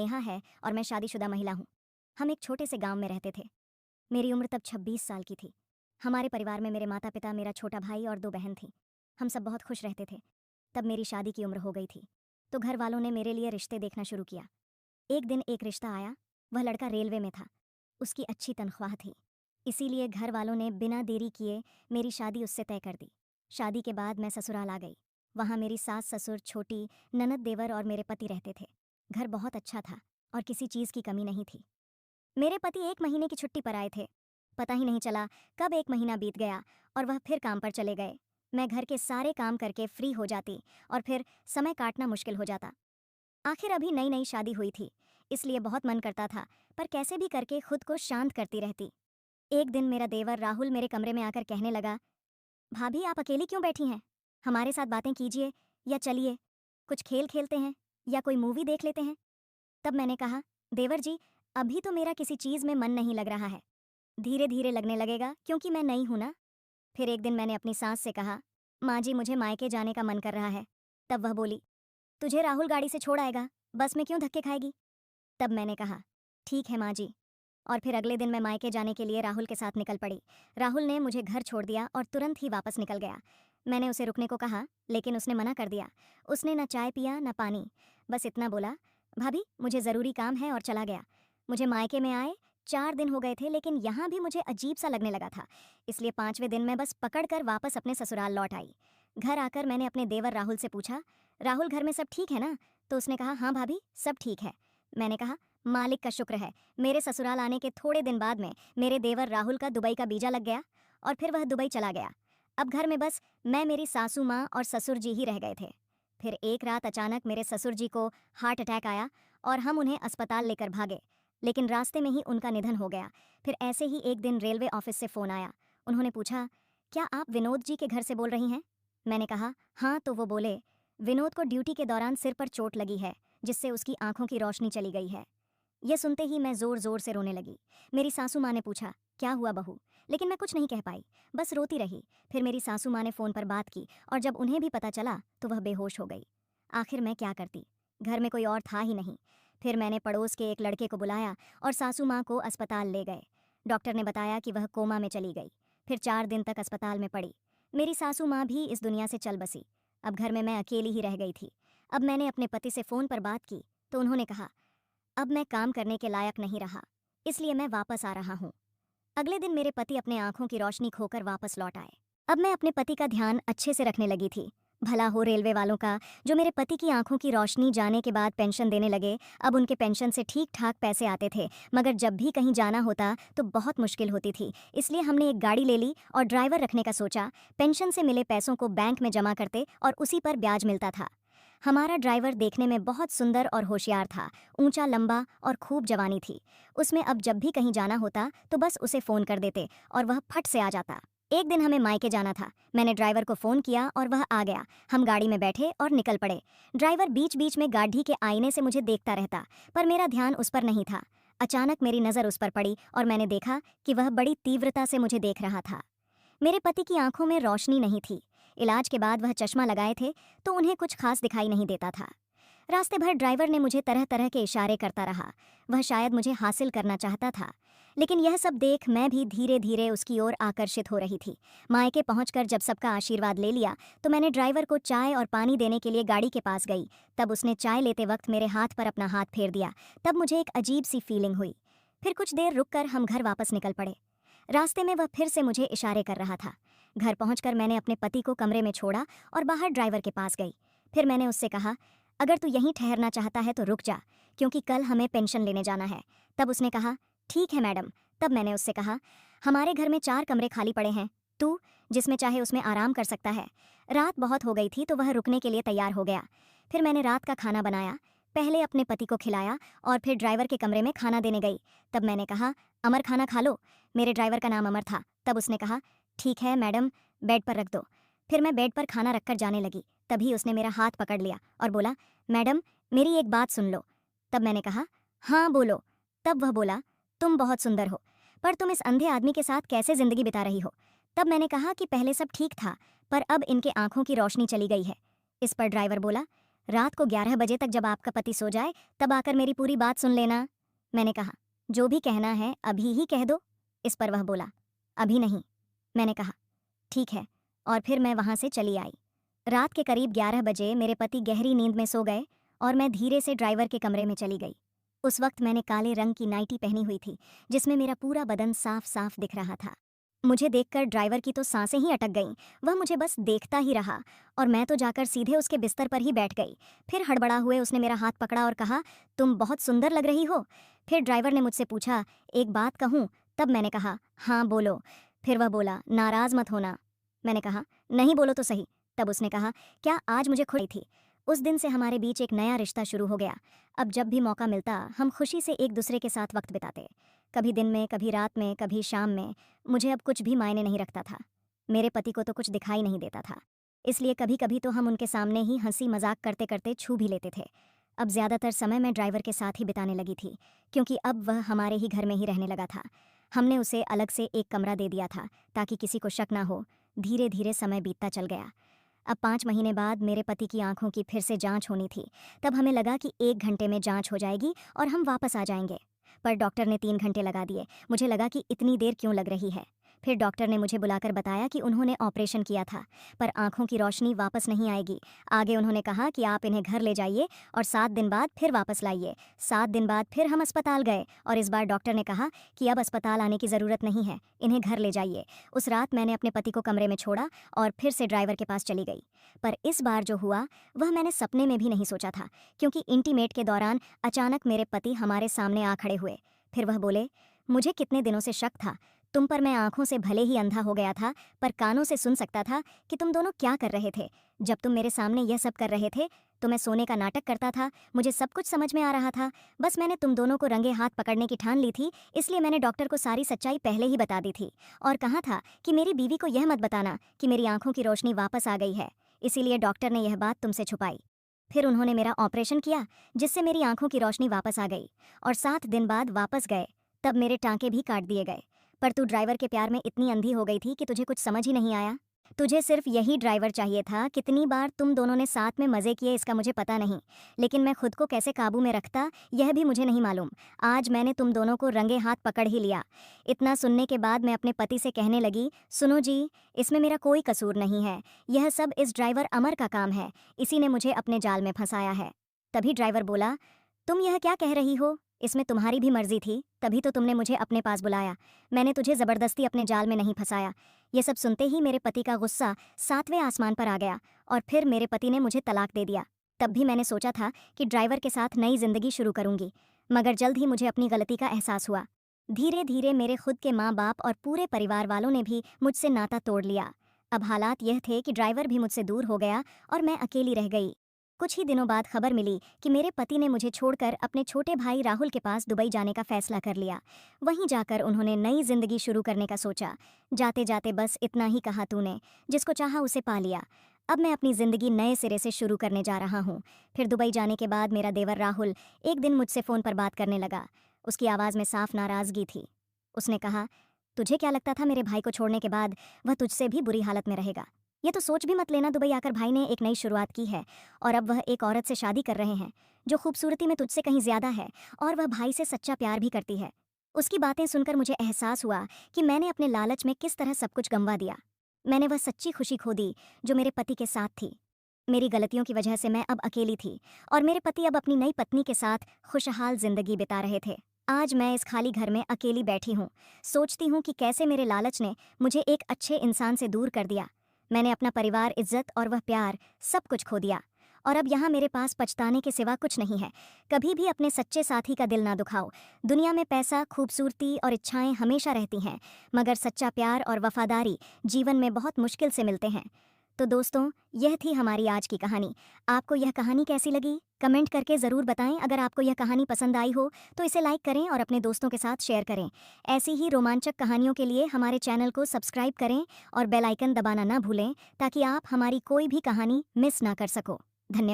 नेहा है और मैं शादीशुदा महिला हूँ। हम एक छोटे से गांव में रहते थे। मेरी उम्र तब 26 साल की थी। हमारे परिवार में मेरे माता पिता, मेरा छोटा भाई और 2 बहन थीं। हम सब बहुत खुश रहते थे। तब मेरी शादी की उम्र हो गई थी, तो घर वालों ने मेरे लिए रिश्ते देखना शुरू किया। एक दिन एक रिश्ता आया। वह लड़का रेलवे में था। उसकी अच्छी तनख्वाह थी, इसीलिए घर वालों ने बिना देरी किए मेरी शादी उससे तय कर दी। शादी के बाद मैं ससुराल आ गई। वहाँ मेरी सास ससुर, छोटी ननद, देवर और मेरे पति रहते थे। घर बहुत अच्छा था और किसी चीज़ की कमी नहीं थी। मेरे पति 1 महीने की छुट्टी पर आए थे। पता ही नहीं चला कब 1 महीना बीत गया और वह फिर काम पर चले गए। मैं घर के सारे काम करके फ्री हो जाती और फिर समय काटना मुश्किल हो जाता। आखिर अभी नई नई शादी हुई थी, इसलिए बहुत मन करता था, पर कैसे भी करके खुद को शांत करती रहती। एक दिन मेरा देवर राहुल मेरे कमरे में आकर कहने लगा, भाभी आप अकेली क्यों बैठी हैं? हमारे साथ बातें कीजिए, या चलिए कुछ खेल खेलते हैं या कोई मूवी देख लेते हैं। तब मैंने कहा, देवर जी, अभी तो मेरा किसी चीज़ में मन नहीं लग रहा है। धीरे धीरे लगने लगेगा, क्योंकि मैं नई हूं ना। फिर एक दिन मैंने अपनी सास से कहा, माँ जी मुझे मायके जाने का मन कर रहा है। तब वह बोली, तुझे राहुल गाड़ी से छोड़ आएगा, बस में क्यों धक्के खाएगी? तब मैंने कहा, ठीक है माँ जी। और फिर अगले दिन मैं मायके जाने के लिए राहुल के साथ निकल पड़ी। राहुल ने मुझे घर छोड़ दिया और तुरंत ही वापस निकल गया। मैंने उसे रुकने को कहा, लेकिन उसने मना कर दिया। उसने न चाय पिया न पानी, बस इतना बोला, भाभी मुझे ज़रूरी काम है, और चला गया। मुझे मायके में आए 4 दिन हो गए थे, लेकिन यहाँ भी मुझे अजीब सा लगने लगा था। इसलिए 5वें दिन मैं बस पकड़ कर वापस अपने ससुराल लौट आई। घर आकर मैंने अपने देवर राहुल से पूछा, राहुल घर में सब ठीक है ना? तो उसने कहा, हाँ भाभी सब ठीक है। मैंने कहा, मालिक का शुक्र है, मेरे ससुराल आने के थोड़े दिन बाद में मेरे देवर राहुल का दुबई का वीजा लग गया और फिर वह दुबई चला गया। अब घर में बस मैं, मेरी सासू माँ और ससुर जी ही रह गए थे। फिर एक रात अचानक मेरे ससुर जी को हार्ट अटैक आया और हम उन्हें अस्पताल लेकर भागे, लेकिन रास्ते में ही उनका निधन हो गया। फिर ऐसे ही एक दिन रेलवे ऑफिस से फ़ोन आया। उन्होंने पूछा, क्या आप विनोद जी के घर से बोल रही हैं? मैंने कहा, हाँ। तो वो बोले, विनोद को ड्यूटी के दौरान सिर पर चोट लगी है, जिससे उसकी आंखों की रोशनी चली गई है। यह सुनते ही मैं जोर जोर से रोने लगी। मेरी सासू माँ ने पूछा, क्या हुआ बहू? लेकिन मैं कुछ नहीं कह पाई, बस रोती रही। फिर मेरी सासू माँ ने फ़ोन पर बात की और जब उन्हें भी पता चला तो वह बेहोश हो गई। आखिर मैं क्या करती? घर में कोई और था ही नहीं। फिर मैंने पड़ोस के एक लड़के को बुलाया और सासू माँ को अस्पताल ले गए। डॉक्टर ने बताया कि वह कोमा में चली गई। फिर 4 दिन तक अस्पताल में पड़ी। मेरी सासू माँ भी इस दुनिया से चल बसी। अब घर में मैं अकेली ही रह गई थी। अब मैंने अपने पति से फ़ोन पर बात की तो उन्होंने कहा, अब मैं काम करने के लायक नहीं रहा, इसलिए मैं वापस आ रहा हूँ। अगले दिन मेरे पति अपने आंखों की रोशनी खोकर वापस लौट आए। अब मैं अपने पति का ध्यान अच्छे से रखने लगी थी। भला हो रेलवे वालों का, जो मेरे पति की आंखों की रोशनी जाने के बाद पेंशन देने लगे। अब उनके पेंशन से ठीक ठाक पैसे आते थे, मगर जब भी कहीं जाना होता तो बहुत मुश्किल होती थी। इसलिए हमने एक गाड़ी ले ली और ड्राइवर रखने का सोचा। पेंशन से मिले पैसों को बैंक में जमा करते और उसी पर ब्याज मिलता था। हमारा ड्राइवर देखने में बहुत सुंदर और होशियार था, ऊंचा लंबा और खूब जवानी थी। उसमें अब जब भी कहीं जाना होता तो बस उसे फ़ोन कर देते और वह फट से आ जाता। एक दिन हमें मायके जाना था। मैंने ड्राइवर को फ़ोन किया और वह आ गया। हम गाड़ी में बैठे और निकल पड़े। ड्राइवर बीच बीच में गाड़ी के आईने से मुझे देखता रहता, पर मेरा ध्यान उस पर नहीं था। अचानक मेरी नज़र उस पर पड़ी और मैंने देखा कि वह बड़ी तीव्रता से मुझे देख रहा था। मेरे पति की आंखों में रोशनी नहीं थी। इलाज के बाद वह चश्मा लगाए थे तो उन्हें कुछ खास दिखाई नहीं देता था। रास्ते भर ड्राइवर ने मुझे तरह तरह के इशारे करता रहा। वह शायद मुझे हासिल करना चाहता था, लेकिन यह सब देख मैं भी धीरे धीरे उसकी ओर आकर्षित हो रही थी। मायके पहुंचकर जब सबका आशीर्वाद ले लिया तो मैंने ड्राइवर को चाय और पानी देने के लिए गाड़ी के पास गई। तब उसने चाय लेते वक्त मेरे हाथ पर अपना हाथ फेर दिया। तब मुझे एक अजीब सी फीलिंग हुई। फिर कुछ देर रुककर हम घर वापस निकल पड़े। रास्ते में वह फिर से मुझे इशारे कर रहा था। घर पहुंचकर मैंने अपने पति को कमरे में छोड़ा और बाहर ड्राइवर के पास गई। फिर मैंने उससे कहा, अगर तू यहीं ठहरना चाहता है तो रुक जा, क्योंकि कल हमें पेंशन लेने जाना है। तब उसने कहा, ठीक है मैडम। तब मैंने उससे कहा, हमारे घर में 4 कमरे खाली पड़े हैं, तू जिसमें चाहे उसमें आराम कर सकता है। रात बहुत हो गई थी तो वह रुकने के लिए तैयार हो गया। फिर मैंने रात का खाना बनाया, पहले अपने पति को खिलाया और फिर ड्राइवर के कमरे में खाना देने गई। तब मैंने कहा, अमर खाना खा लो। मेरे ड्राइवर का नाम अमर था। तब उसने कहा, ठीक है मैडम, बेड पर रख दो। फिर मैं बेड पर खाना रखकर जाने लगी। तभी उसने मेरा हाथ पकड़ लिया और बोला, मैडम मेरी एक बात सुन लो। तब मैंने कहा, हाँ बोलो। तब वह बोला, तुम बहुत सुंदर हो, पर तुम इस अंधे आदमी के साथ कैसे जिंदगी बिता रही हो? तब मैंने कहा कि पहले सब ठीक था, पर अब इनके आंखों की रोशनी चली गई है। इस पर ड्राइवर बोला, रात को 11 बजे तक जब आपका पति सो जाए तब आकर मेरी पूरी बात सुन लेना। मैंने कहा, जो भी कहना है अभी ही कह दो। इस पर वह बोला, अभी नहीं। मैंने कहा, ठीक है, और फिर मैं वहां से चली आई। रात के करीब 11 बजे मेरे पति गहरी नींद में सो गए और मैं धीरे से ड्राइवर के कमरे में चली गई। उस वक्त मैंने काले रंग की नाइटी पहनी हुई थी जिसमें मेरा पूरा बदन साफ साफ दिख रहा था। मुझे देखकर ड्राइवर की तो सांसें ही अटक गईं। वह मुझे बस देखता ही रहा और मैं तो जाकर सीधे उसके बिस्तर पर ही बैठ गई। फिर हड़बड़ा हुए उसने मेरा हाथ पकड़ा और कहा, तुम बहुत सुंदर लग रही हो। फिर ड्राइवर ने मुझसे पूछा, एक बात कहूँ? तब मैंने कहा, हाँ बोलो। फिर वह बोला, नाराज मत होना। मैंने कहा, नहीं बोलो तो सही। तब उसने कहा, क्या आज मुझे खुशी थी? उस दिन से हमारे बीच एक नया रिश्ता शुरू हो गया। अब जब भी मौका मिलता हम खुशी से एक दूसरे के साथ वक्त बिताते, कभी दिन में, कभी रात में, कभी शाम में। मुझे अब कुछ भी मायने नहीं रखता था। मेरे पति को तो कुछ दिखाई नहीं देता था, इसलिए कभी कभी तो हम उनके सामने ही हंसी मजाक करते करते छू भी लेते थे। अब ज़्यादातर समय मैं ड्राइवर के साथ ही बिताने लगी थी, क्योंकि अब वह हमारे ही घर में ही रहने लगा था। हमने उसे अलग से एक कमरा दे दिया था ताकि किसी को शक ना हो। धीरे धीरे समय बीतता चल गया। अब 5 महीने बाद मेरे पति की आंखों की फिर से जांच होनी थी। तब हमें लगा कि 1 घंटे में जांच हो जाएगी और हम वापस आ जाएंगे, पर डॉक्टर ने 3 घंटे लगा दिए। मुझे लगा कि इतनी देर क्यों लग रही है। फिर डॉक्टर ने मुझे बुलाकर बताया कि उन्होंने ऑपरेशन किया था, पर आंखों की रोशनी वापस नहीं आएगी। आगे उन्होंने कहा कि आप इन्हें घर ले जाइए और 7 दिन बाद फिर वापस लाइए। 7 दिन बाद फिर हम अस्पताल गए और इस बार डॉक्टर ने कहा कि अब अस्पताल आने की ज़रूरत नहीं है, इन्हें घर ले जाइए। उस रात मैंने अपने पति को कमरे में छोड़ा और फिर से ड्राइवर के पास चली गई। पर इस बार जो हुआ वह मैंने सपने में भी नहीं सोचा था, क्योंकि इंटीमेट के दौरान अचानक मेरे पति हमारे सामने आ खड़े हुए। फिर वह बोले, मुझे कितने दिनों से शक था तुम पर। मैं आंखों से भले ही अंधा हो गया था, पर कानों से सुन सकता था कि तुम दोनों क्या कर रहे थे। जब तुम मेरे सामने यह सब कर रहे थे तो मैं सोने का नाटक करता था। मुझे सब कुछ समझ में आ रहा था। बस मैंने तुम दोनों को रंगे हाथ पकड़ने की ठान ली थी, इसलिए मैंने डॉक्टर को सारी सच्चाई पहले ही बता दी थी और कहा था कि मेरी बीवी को यह मत बताना कि मेरी आंखों की रोशनी वापस आ गई है। इसीलिए डॉक्टर ने यह बात तुमसे छुपाई। फिर उन्होंने मेरा ऑपरेशन किया जिससे मेरी आंखों की रोशनी वापस आ गई और 7 दिन बाद वापस गए। तब मेरे टांके भी काट दिए गए। पर तू ड्राइवर के प्यार में इतनी अंधी हो गई थी कि तुझे कुछ समझ ही नहीं आया। तुझे सिर्फ यही ड्राइवर चाहिए था। कितनी बार तुम दोनों ने साथ में मज़े किए इसका मुझे पता नहीं, लेकिन मैं खुद को कैसे काबू में रखता यह भी मुझे नहीं मालूम। आज मैंने तुम दोनों को रंगे हाथ पकड़ ही लिया। इतना सुनने के बाद मैं अपने पति से कहने लगी, सुनो जी, इसमें मेरा कोई कसूर नहीं है। यह सब इस ड्राइवर अमर का काम है। इसी ने मुझे अपने जाल में फंसाया है। तभी ड्राइवर बोला, तुम यह क्या कह रही हो? इसमें तुम्हारी भी मर्जी थी, तभी तो तुमने मुझे अपने पास बुलाया। मैंने तुझे ज़बरदस्ती अपने जाल में नहीं फंसाया। ये सब सुनते ही मेरे पति का गुस्सा 7वें आसमान पर आ गया और फिर मेरे पति ने मुझे तलाक दे दिया। तब भी मैंने सोचा था कि ड्राइवर के साथ नई जिंदगी शुरू करूंगी, मगर जल्द ही मुझे अपनी गलती का एहसास हुआ। धीरे धीरे मेरे खुद के माँ बाप और पूरे परिवार वालों ने भी मुझसे नाता तोड़ लिया। अब हालात यह थे कि ड्राइवर भी मुझसे दूर हो गया और मैं अकेली रह गई। कुछ ही दिनों बाद खबर मिली कि मेरे पति ने मुझे छोड़कर अपने छोटे भाई राहुल के पास दुबई जाने का फैसला कर लिया। वहीं जाकर उन्होंने नई जिंदगी शुरू करने का सोचा। जाते जाते बस इतना ही कहा, तूने जिसको चाहा उसे पा लिया। अब मैं अपनी जिंदगी नए सिरे से शुरू करने जा रहा हूँ। फिर दुबई जाने के बाद मेरा देवर राहुल एक दिन मुझसे फ़ोन पर बात करने लगा। उसकी आवाज़ में साफ नाराज़गी थी। उसने कहा, तुझे क्या लगता था मेरे भाई को छोड़ने के बाद वह तुझसे भी बुरी हालत में रहेगा? ये तो सोच भी मत लेना, दुबई आकर भाई ने एक नई शुरुआत की है और अब वह एक औरत से शादी कर रहे हैं जो खूबसूरती में तुझसे कहीं ज्यादा है और वह भाई से सच्चा प्यार भी करती है। उसकी बातें सुनकर मुझे एहसास हुआ कि मैंने अपने लालच में किस तरह सब कुछ गंवा दिया। मैंने वह सच्ची खुशी खो दी जो मेरे पति के साथ थी। मेरी गलतियों की वजह से मैं अब अकेली थी और मेरे पति अब अपनी नई पत्नी के साथ खुशहाल जिंदगी बिता रहे थे। आज मैं इस खाली घर में अकेली बैठी हूँ, सोचती हूँ कि कैसे मेरे लालच ने मुझे एक अच्छे इंसान से दूर कर दिया। मैंने अपना परिवार, इज्जत और वह प्यार सब कुछ खो दिया और अब यहाँ मेरे पास पछताने के सिवा कुछ नहीं है। कभी भी अपने सच्चे साथी का दिल ना दुखाओ। दुनिया में पैसा, खूबसूरती और इच्छाएं हमेशा रहती हैं, मगर सच्चा प्यार और वफादारी जीवन में बहुत मुश्किल से मिलते हैं। तो दोस्तों, यह थी हमारी आज की कहानी। आपको यह कहानी कैसी लगी? कमेंट करके ज़रूर बताएं। अगर आपको यह कहानी पसंद आई हो तो इसे लाइक करें और अपने दोस्तों के साथ शेयर करें। ऐसी ही रोमांचक कहानियों के लिए हमारे चैनल को सब्सक्राइब करें और बेल आइकन दबाना ना भूलें ताकि आप हमारी कोई भी कहानी मिस ना कर सको। धन्यवाद।